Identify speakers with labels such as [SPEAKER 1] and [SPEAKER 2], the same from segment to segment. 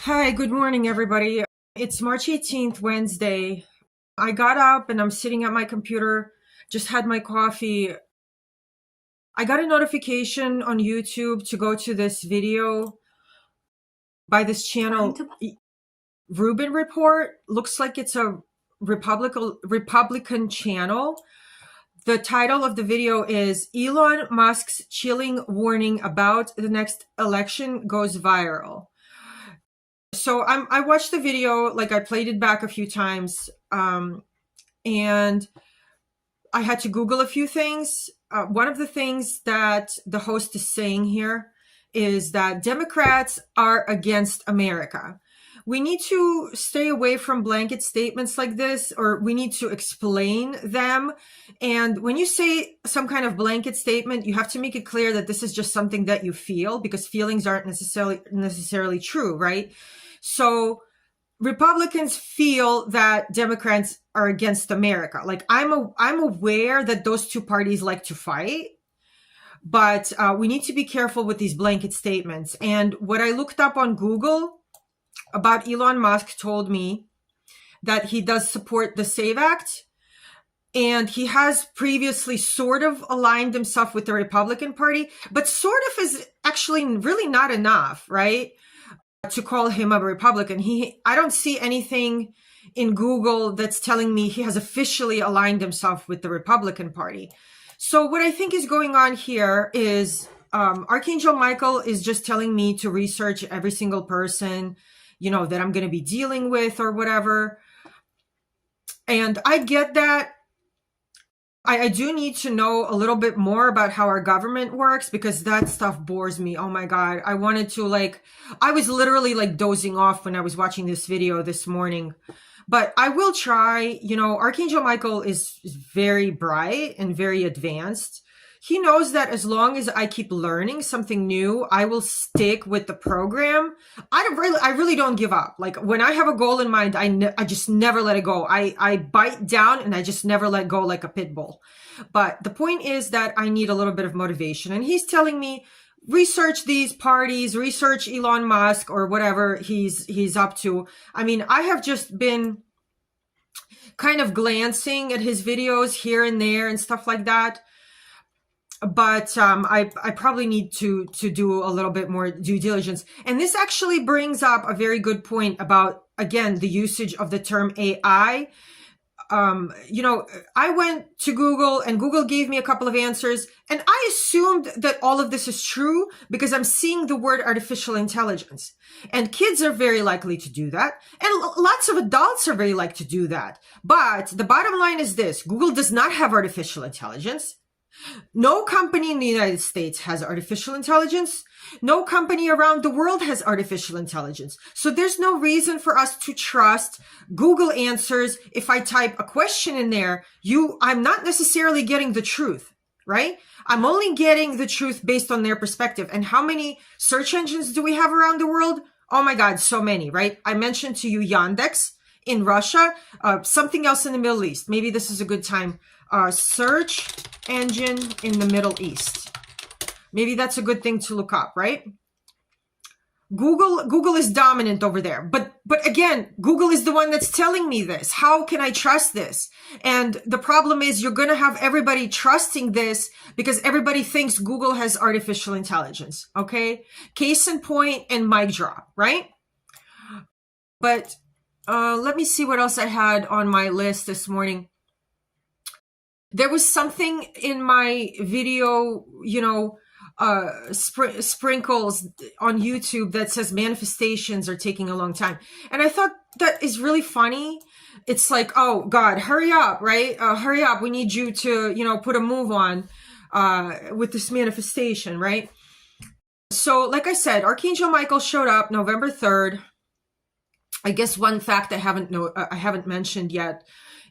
[SPEAKER 1] Hi, good morning, everybody. It's March 18th, Wednesday. I got up and I'm sitting at my computer, just had my coffee. I got a notification on YouTube to go to this video by this channel, Rubin Report. Looks like it's a Republican channel. The title of the video is Elon Musk's chilling warning about the next election goes viral. So I watched the video, like I played it back a few times, and I had to Google a few things. One of the things that the host is saying here is that Democrats are against America. We need to stay away from blanket statements like this, or we need to explain them. And when you say some kind of blanket statement, you have to make it clear that this is just something that you feel, because feelings aren't necessarily true, right? So Republicans feel that Democrats are against America. Like I'm aware that those two parties like to fight, but we need to be careful with these blanket statements. And what I looked up on Google about Elon Musk told me that he does support the SAVE Act, and he has previously sort of aligned himself with the Republican Party, but sort of is actually really not enough, right? To call him a Republican. I don't see anything in Google that's telling me he has officially aligned himself with the Republican Party. So what I think is going on here is Archangel Michael is just telling me to research every single person, that I'm going to be dealing with or whatever. And I get that. I do need to know a little bit more about how our government works, because that stuff bores me. Oh my God. I was literally like dozing off when I was watching this video this morning. But I will try. Archangel Michael is very bright and very advanced. He knows that as long as I keep learning something new, I will stick with the program. I really don't give up. Like when I have a goal in mind, I just never let it go. I bite down and I just never let go like a pit bull. But the point is that I need a little bit of motivation. And he's telling me, research these parties, research Elon Musk or whatever he's up to. I mean, I have just been kind of glancing at his videos here and there and stuff like that. But I probably need to do a little bit more due diligence. And this actually brings up a very good point about, again, the usage of the term AI. I went to Google and Google gave me a couple of answers, and I assumed that all of this is true because I'm seeing the word artificial intelligence. And kids are very likely to do that. And lots of adults are very likely to do that. But the bottom line is this: Google does not have artificial intelligence. No company in the United States has artificial intelligence. No company around the world has artificial intelligence. So there's no reason for us to trust Google answers. If I type a question in there, I'm not necessarily getting the truth, right? I'm only getting the truth based on their perspective. And how many search engines do we have around the world? Oh my God, so many, right? I mentioned to you Yandex in Russia, something else in the Middle East. Maybe this is a good time. Search engine in the Middle East. Maybe that's a good thing to look up, right? Google is dominant over there. But again, Google is the one that's telling me this. How can I trust this? And the problem is you're going to have everybody trusting this because everybody thinks Google has artificial intelligence. Okay. Case in point and mic drop, right? But let me see what else I had on my list this morning. There was something in my video, sprinkles on YouTube that says manifestations are taking a long time. And I thought that is really funny. It's like, oh God, hurry up, right? Hurry up. We need you to, put a move on with this manifestation, right? So like I said, Archangel Michael showed up November 3rd. I guess one fact I haven't mentioned yet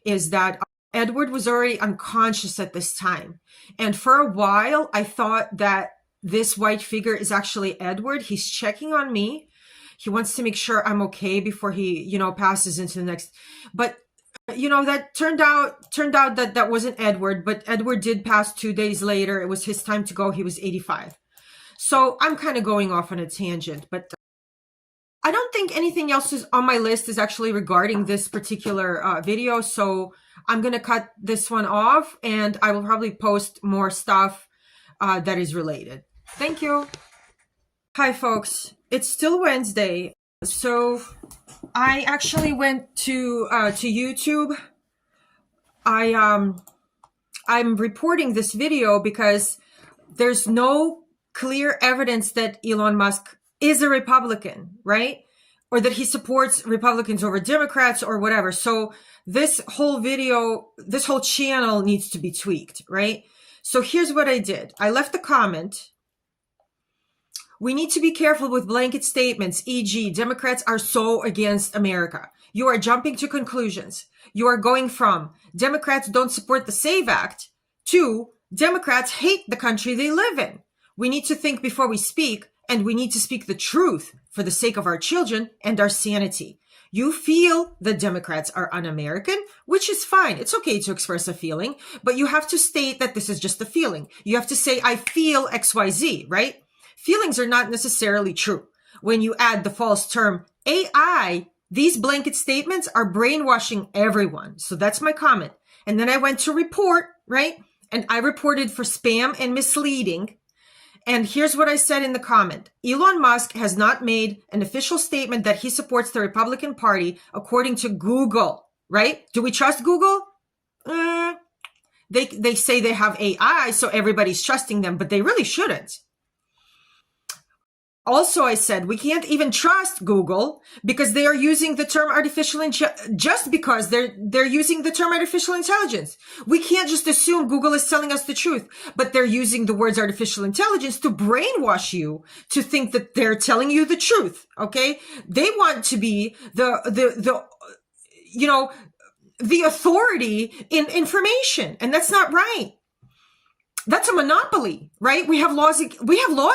[SPEAKER 1] is that Edward was already unconscious at this time. And for a while, I thought that this white figure is actually Edward. He's checking on me. He wants to make sure I'm okay before he, passes into the next. But, that turned out that wasn't Edward, but Edward did pass 2 days later. It was his time to go. He was 85. So I'm kind of going off on a tangent, but I don't think anything else is on my list is actually regarding this particular video. So I'm going to cut this one off, and I will probably post more stuff that is related. Thank you. Hi, folks. It's still Wednesday. So I actually went to YouTube. I'm reporting this video because there's no clear evidence that Elon Musk is a Republican, right? Or that he supports Republicans over Democrats or whatever. So this whole video, this whole channel needs to be tweaked, right? So here's what I did. I left a comment. We need to be careful with blanket statements, e.g., Democrats are so against America. You are jumping to conclusions. You are going from Democrats don't support the SAVE Act to Democrats hate the country they live in. We need to think before we speak, and we need to speak the truth for the sake of our children and our sanity. You feel that Democrats are un-American, which is fine. It's okay to express a feeling, but you have to state that this is just a feeling. You have to say, I feel XYZ, right? Feelings are not necessarily true. When you add the false term AI, these blanket statements are brainwashing everyone. So that's my comment. And then I went to report, right? And I reported for spam and misleading. And here's what I said in the comment. Elon Musk has not made an official statement that he supports the Republican Party according to Google, right? Do we trust Google? They say they have AI, so everybody's trusting them, but they really shouldn't. Also, I said we can't even trust Google because they are using the term just because they're using the term artificial intelligence. We can't just assume Google is telling us the truth, but they're using the words artificial intelligence to brainwash you to think that they're telling you the truth. Okay, they want to be the authority in information, and that's not right. That's a monopoly, right? We have laws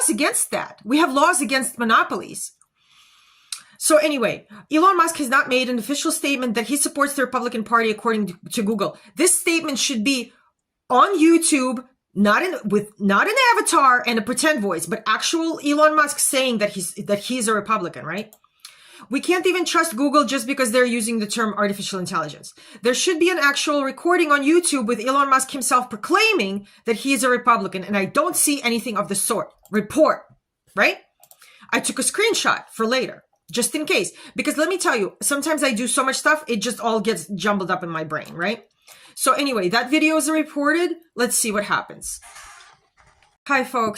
[SPEAKER 1] against that. We have laws against monopolies. So anyway, Elon Musk has not made an official statement that he supports the Republican Party according to Google. This statement should be on YouTube, not an avatar and a pretend voice, but actual Elon Musk saying that he's a Republican, right? We can't even trust Google just because they're using the term artificial intelligence. There should be an actual recording on YouTube with Elon Musk himself proclaiming that he is a Republican, and I don't see anything of the sort. Report, right? I took a screenshot for later, just in case. Because let me tell you, sometimes I do so much stuff, it just all gets jumbled up in my brain, right? So anyway, that video is reported. Let's see what happens. Hi, folks.